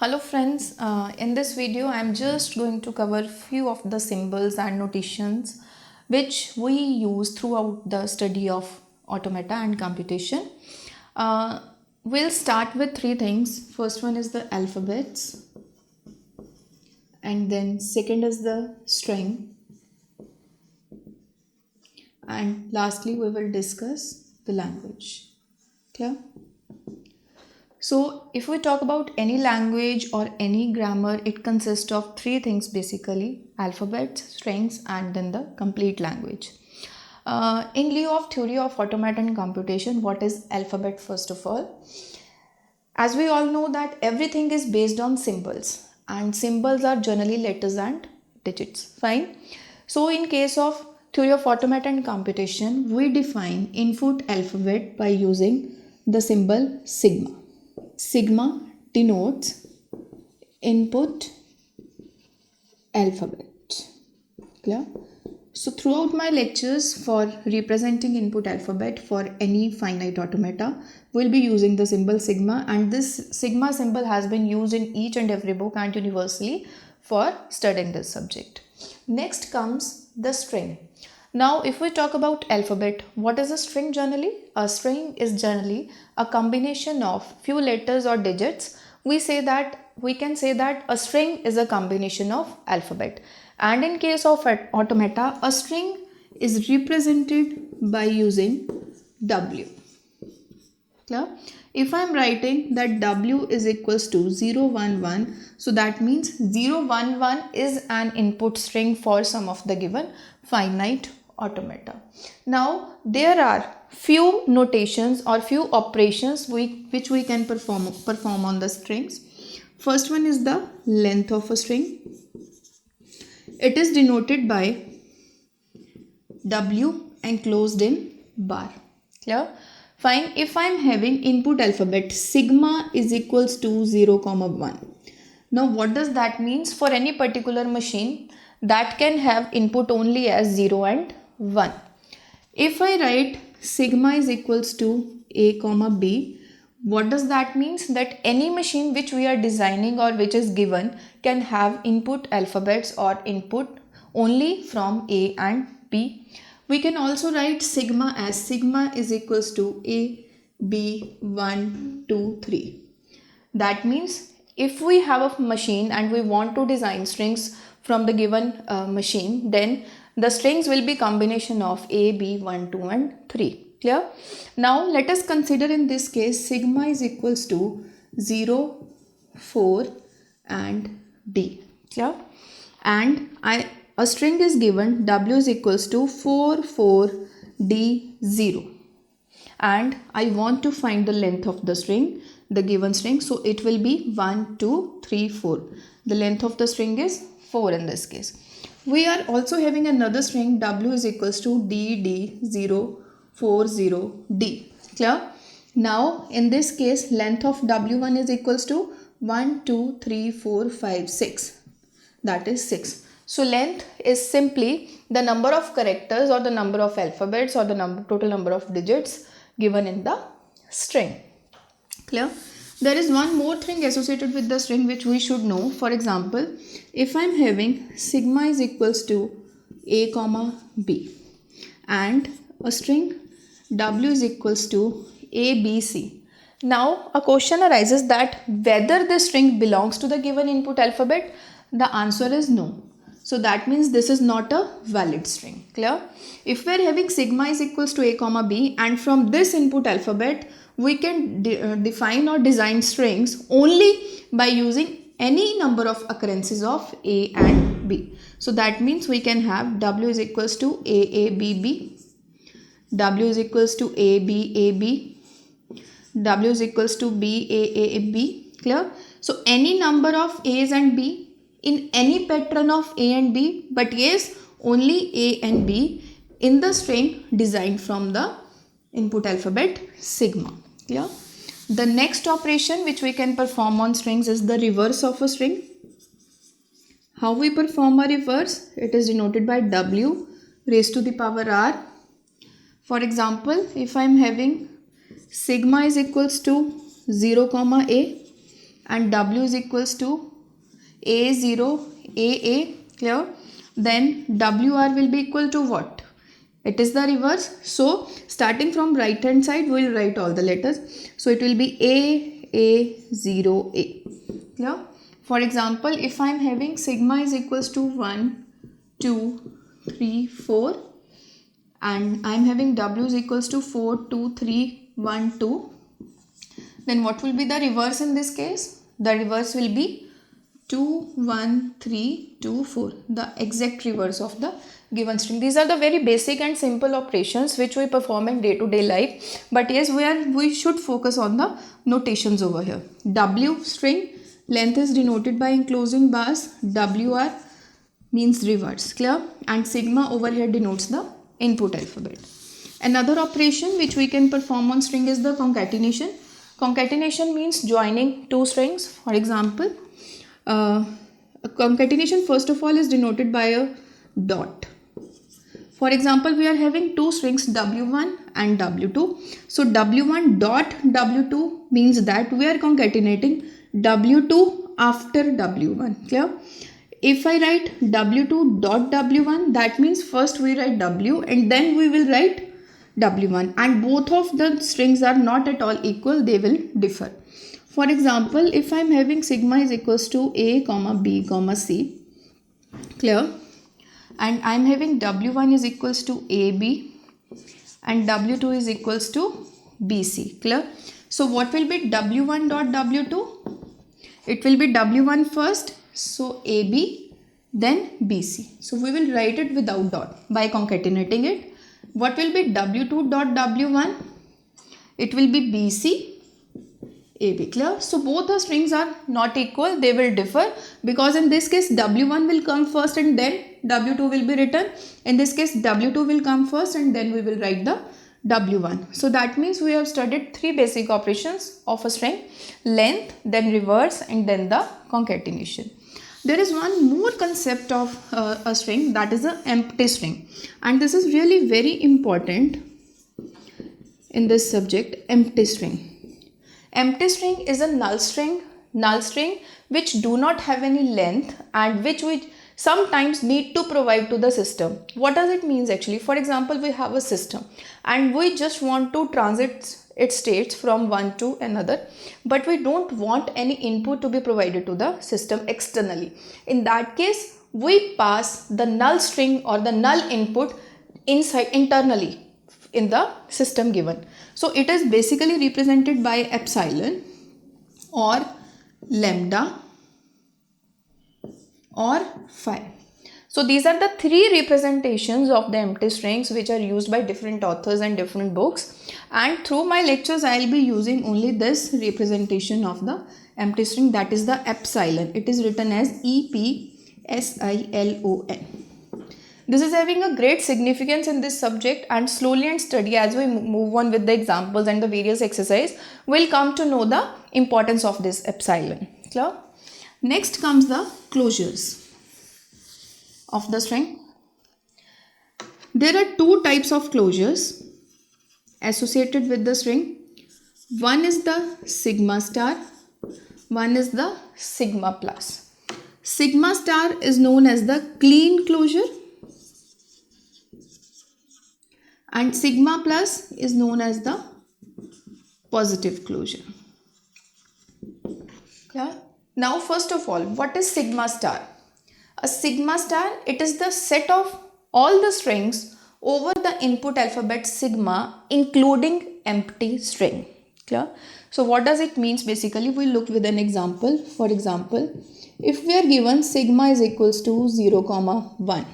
Hello friends, in this video I am just going to cover few of the symbols and notations which we use throughout the study of automata and computation. Uh, we'll start with three things. First one is the alphabets, and then second is the string, and lastly we will discuss the language. Clear? So, if we talk about any language or any grammar, it consists of three things basically: alphabets, strings, and then the complete language. In lieu of theory of automata and computation, what is alphabet first of all? As we all know that everything is based on symbols, and symbols are generally letters and digits. Fine. So, in case of theory of automata and computation, we define input alphabet by using the symbol sigma. Sigma denotes input alphabet. Clear? So throughout my lectures for representing input alphabet for any finite automata, we'll be using the symbol sigma, and this sigma symbol has been used in each and every book and universally for studying this subject. Next comes the string. Now, if we talk about alphabet, what is a string generally? A string is generally a combination of few letters or digits. We can say that a string is a combination of alphabet. And in case of automata, a string is represented by using W. Clear? If I am writing that W is equals to 011, so that means 011 is an input string for some of the given finite automata. Now there are few notations or few operations which we can perform on the strings. First one is the length of a string. It is denoted by W enclosed in bar. Clear? Fine. If I am having input alphabet sigma is equals to 0, 1. Now what does that means? For any particular machine that can have input only as 0 and 1. If I write sigma is equals to a comma b, what does that means? That any machine which we are designing or which is given can have input alphabets or input only from a and b. We can also write sigma as sigma is equals to a, b, 1, 2, 3. That means if we have a machine and we want to design strings from the given machine, then the strings will be combination of a, b, 1, 2 and 3. Clear? Now let us consider in this case sigma is equals to 0, 4 and d. Clear? And a string is given W is equals to 4, 4, D, 0. And I want to find the length of the string, the given string. So it will be 1, 2, 3, 4. The length of the string is 4 in this case. We are also having another string W is equals to D, D, 0, 4, 0, D. Clear? Now in this case length of W1 is equals to 1, 2, 3, 4, 5, 6. That is 6. So length is simply the number of characters or the number of alphabets or the total number of digits given in the string. Clear? There is one more thing associated with the string which we should know. For example, if I am having sigma is equals to a comma b and a string W is equals to a, b, c. Now a question arises that whether this string belongs to the given input alphabet. The answer is no. So that means this is not a valid string. Clear? If we are having sigma is equals to a comma b and from this input alphabet we can define or design strings only by using any number of occurrences of a and b. So that means we can have W is equals to a, b, b, W is equals to a, b, a, b, W is equals to b, a, b. Clear? So any number of a's and b in any pattern of a and b, but yes, only a and b in the string designed from the input alphabet sigma. Clear? The next operation which we can perform on strings is the reverse of a string. How we perform a reverse? It is denoted by W raised to the power r. For example, if I am having sigma is equals to 0 comma a and W is equals to A0 AA, clear? Then WR will be equal to what? It is the reverse. So starting from right hand side, we will write all the letters. So it will be A0A. Clear? For example, if I am having sigma is equals to 1, 2, 3, 4 and I am having W is equals to 4, 2, 3, 1, 2, then what will be the reverse in this case? The reverse will be 2, 1, 3, 2, 4. The exact reverse of the given string. These are the very basic and simple operations which we perform in day-to-day life. But yes, we should focus on the notations over here. W string length is denoted by enclosing bars. WR means reverse. Clear? And sigma over here denotes the input alphabet. Another operation which we can perform on string is the concatenation. Concatenation means joining two strings. For example, concatenation first of all is denoted by a dot. For example, we are having two strings W1 and W2. So W1 dot W2 means that we are concatenating W2 after W1. Clear? If I write W2 dot W1, that means first we write W and then we will write W1, and both of the strings are not at all equal, they will differ. For example, if I am having sigma is equals to A, B, C, clear? And I am having W1 is equals to AB and W2 is equals to BC, clear? So what will be W1 dot W2? It will be W1 first, so AB, then BC. So we will write it without dot by concatenating it. What will be W2 dot W1? It will be BC, AB, clear? So both the strings are not equal, they will differ, because in this case W1 will come first and then W2 will be written. In this case W2 will come first and then we will write the W1. So that means we have studied three basic operations of a string: length, then reverse, and then the concatenation. There is one more concept of a string, that is an empty string, and this is really very important in this subject. Empty string. Empty string is a null string which do not have any length and which we sometimes need to provide to the system. What does it mean actually? For example, we have a system and we just want to transit its states from one to another, but we don't want any input to be provided to the system externally. In that case, we pass the null string or the null input internally in the system given. So it is basically represented by epsilon or lambda or phi. So these are the three representations of the empty strings which are used by different authors and different books, and through my lectures I will be using only this representation of the empty string, that is the epsilon. It is written as EPSILON. This is having a great significance in this subject, and slowly and steady as we move on with the examples and the various exercises, we'll come to know the importance of this epsilon. Clear? Next comes the closures of the string. There are two types of closures associated with the string. One is the sigma star, one is the sigma plus. Sigma star is known as the clean closure and sigma plus is known as the positive closure. Okay. Now first of all, what is sigma star? A sigma star, it is the set of all the strings over the input alphabet sigma including empty string. Clear? So what does it mean? Basically, we look with an example. For example, if we are given sigma is equals to 0, 1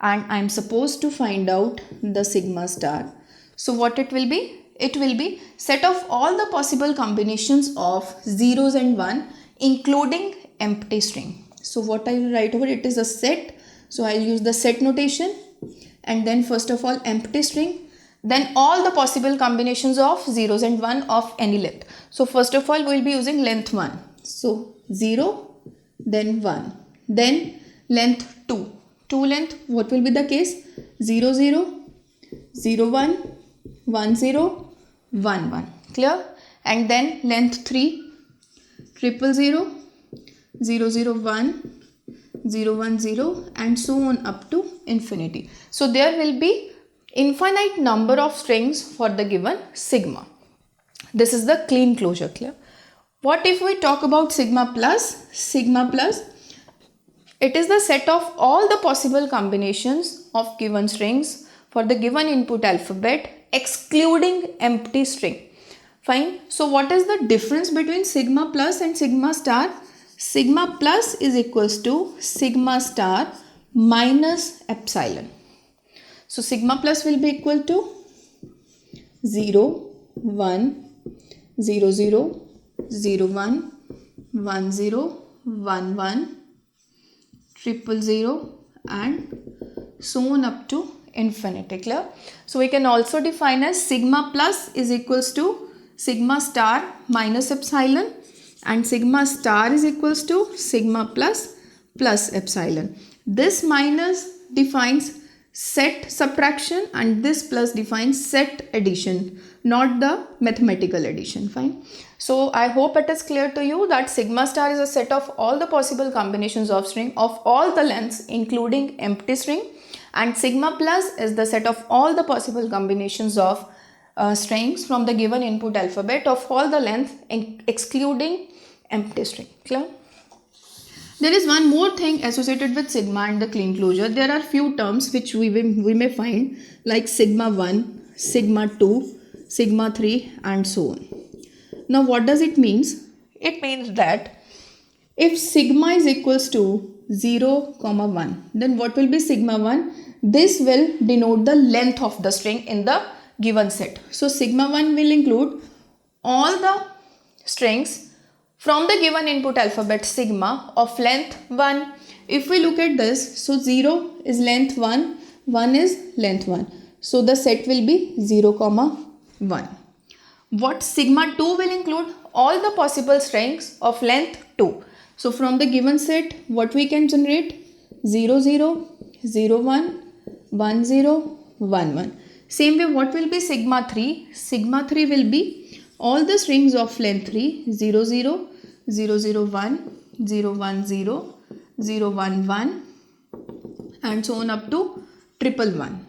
and I am supposed to find out the sigma star. So what it will be? It will be set of all the possible combinations of zeros and 1 including empty string. So what I will write over it is a set. So I will use the set notation, and then first of all empty string, then all the possible combinations of zeros and 1 of any length. So first of all we will be using length 1. So 0, then 1, then length 2. 2 length, what will be the case? 0, 0, 0, 1, 1, 0, 1, 1. Clear? And then length 3. 000, 001, 010 and so on up to infinity. So there will be infinite number of strings for the given sigma. This is the clean closure. Clear? What if we talk about sigma plus? Sigma plus, it is the set of all the possible combinations of given strings for the given input alphabet excluding empty string. Fine. So what is the difference between sigma plus and sigma star? Sigma plus is equals to sigma star minus epsilon. So sigma plus will be equal to 0, 1, 0, 0, 0, 1, 1, 0, 1, 1, 000 and so on up to infinity. Clear? So we can also define as sigma plus is equals to sigma star minus epsilon and sigma star is equals to sigma plus plus epsilon. This minus defines set subtraction and this plus defines set addition, not the mathematical addition. Fine. So I hope it is clear to you that sigma star is a set of all the possible combinations of string of all the lengths including empty string, and sigma plus is the set of all the possible combinations of strings from the given input alphabet of all the length excluding empty string. Clear? There is one more thing associated with sigma and the clean closure. There are few terms which we may find like sigma 1, sigma 2, sigma 3 and so on. Now what does it means? It means that if sigma is equals to 0, 1, then what will be sigma 1? This will denote the length of the string in the given set. So sigma 1 will include all the strings from the given input alphabet sigma of length 1. If we look at this, so 0 is length 1, 1 is length 1. So the set will be 0, 1. What sigma 2 will include all the possible strings of length 2. So from the given set, what we can generate? 0, 0, 0, 1, 1, 0, 1, 1. Same way, what will be sigma 3? Sigma 3 will be all the strings of length 3, 0, 0, 0, 0, 1, 0, 1, 0, 0, 1, 1 and so on up to 111.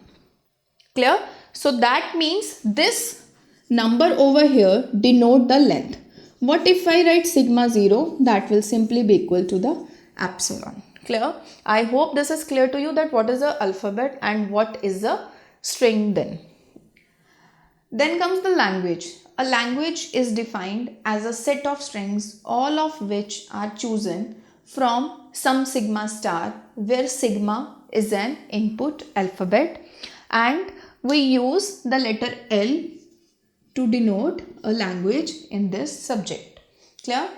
Clear? So that means this number over here denote the length. What if I write sigma 0? That will simply be equal to the epsilon. Clear? I hope this is clear to you that what is the alphabet and what is the string then. Then comes the language. A language is defined as a set of strings, all of which are chosen from some sigma star, where sigma is an input alphabet, and we use the letter L to denote a language in this subject. Clear?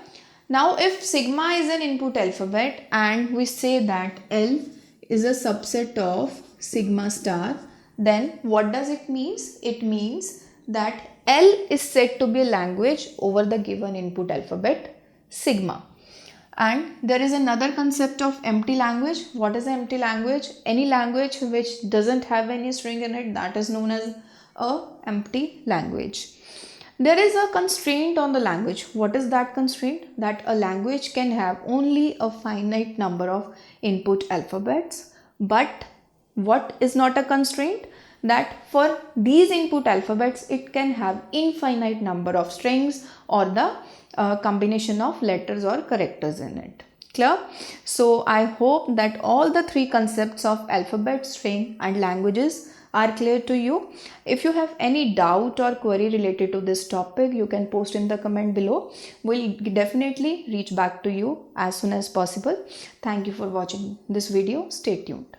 Now if sigma is an input alphabet and we say that L is a subset of sigma star, then what does it mean? It means that L is said to be a language over the given input alphabet sigma. And there is another concept of empty language. What is empty language? Any language which doesn't have any string in it, that is known as a empty language. There is a constraint on the language. What is that constraint? That a language can have only a finite number of input alphabets. But what is not a constraint? That for these input alphabets, it can have infinite number of strings or the combination of letters or characters in it. Clear? So I hope that all the three concepts of alphabet, string and languages are clear to you. If you have any doubt or query related to this topic, you can post in the comment below. We'll definitely reach back to you as soon as possible. Thank you for watching this video. Stay tuned.